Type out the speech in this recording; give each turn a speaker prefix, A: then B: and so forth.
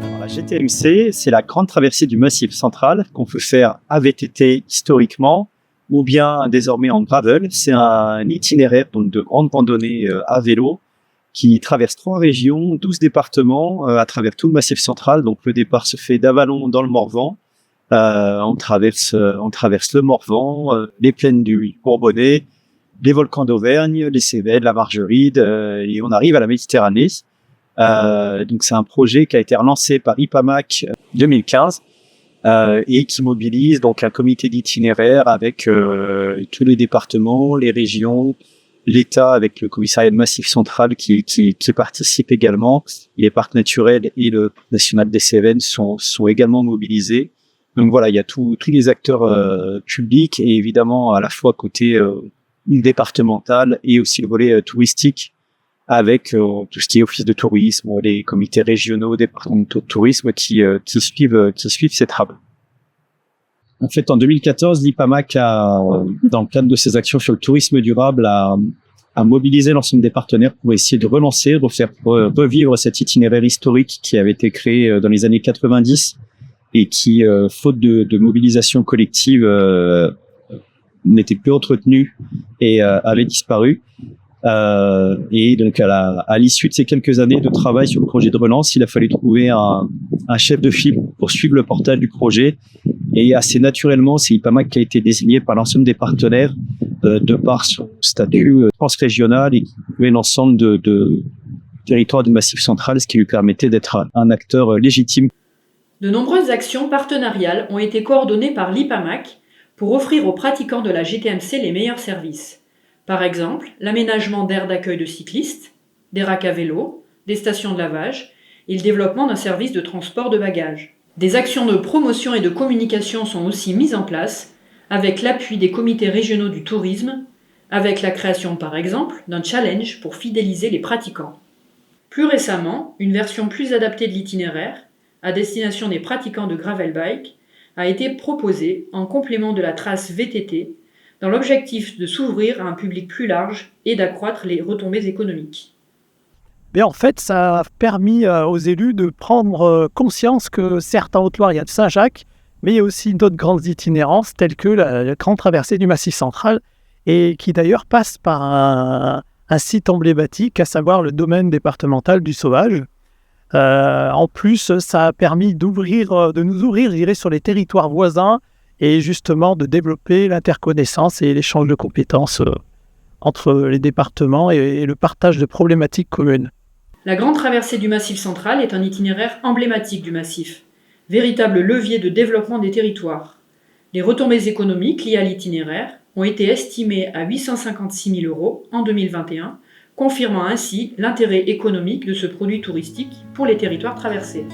A: Alors, la GTMC, c'est la grande traversée du Massif central qu'on peut faire à VTT historiquement ou bien désormais en gravel. C'est un itinéraire donc, de grande randonnée à vélo qui traverse 3 régions, 12 départements à travers tout le Massif central. Donc le départ se fait d'Avallon dans le Morvan. On traverse le Morvan, les plaines du Bourbonnais, les volcans d'Auvergne, les Cévennes, la Margeride, et on arrive à la Méditerranée. Donc c'est un projet qui a été relancé par IPAMAC 2015 et qui mobilise donc un comité d'itinéraire avec tous les départements, les régions, l'État avec le commissariat de Massif central qui participe également. Les parcs naturels et le parc national des Cévennes sont également mobilisés. Donc voilà, il y a tous les acteurs publics et évidemment à la fois côté départemental et aussi le volet touristique avec tout ce qui est office de tourisme, les comités régionaux, départementaux de tourisme qui suivent ces travaux. En fait, en 2014, l'IPAMAC a, dans le cadre de ses actions sur le tourisme durable, a mobilisé l'ensemble des partenaires pour essayer de relancer, refaire revivre cet itinéraire historique qui avait été créé dans les années 90 et qui, faute de mobilisation collective, n'était plus entretenu et avait disparu. Et donc à l'issue de ces quelques années de travail sur le projet de relance, il a fallu trouver un chef de file pour suivre le portage du projet. Et assez naturellement, c'est IPAMAC qui a été désigné par l'ensemble des partenaires de par son statut transrégional et qui couvrait l'ensemble de territoire du Massif central, ce qui lui permettait d'être un acteur légitime.
B: De nombreuses actions partenariales ont été coordonnées par l'IPAMAC pour offrir aux pratiquants de la GTMC les meilleurs services. Par exemple, l'aménagement d'aires d'accueil de cyclistes, des racks à vélo, des stations de lavage et le développement d'un service de transport de bagages. Des actions de promotion et de communication sont aussi mises en place avec l'appui des comités régionaux du tourisme, avec la création par exemple d'un challenge pour fidéliser les pratiquants. Plus récemment, une version plus adaptée de l'itinéraire, à destination des pratiquants de gravel bike, a été proposée en complément de la trace VTT, dans l'objectif de s'ouvrir à un public plus large et d'accroître les retombées économiques.
C: Mais en fait, ça a permis aux élus de prendre conscience que certes, en Haute-Loire, il y a de Saint-Jacques, mais il y a aussi d'autres grandes itinérances, telles que la grande traversée du Massif central, et qui d'ailleurs passe par un site emblématique, à savoir le domaine départemental du Sauvage. En plus, ça a permis de nous ouvrir, je dirais, sur les territoires voisins, et justement de développer l'interconnaissance et l'échange de compétences entre les départements et le partage de problématiques communes.
B: La grande traversée du Massif central est un itinéraire emblématique du massif, véritable levier de développement des territoires. Les retombées économiques liées à l'itinéraire ont été estimées à 856 000 € en 2021, confirmant ainsi l'intérêt économique de ce produit touristique pour les territoires traversés.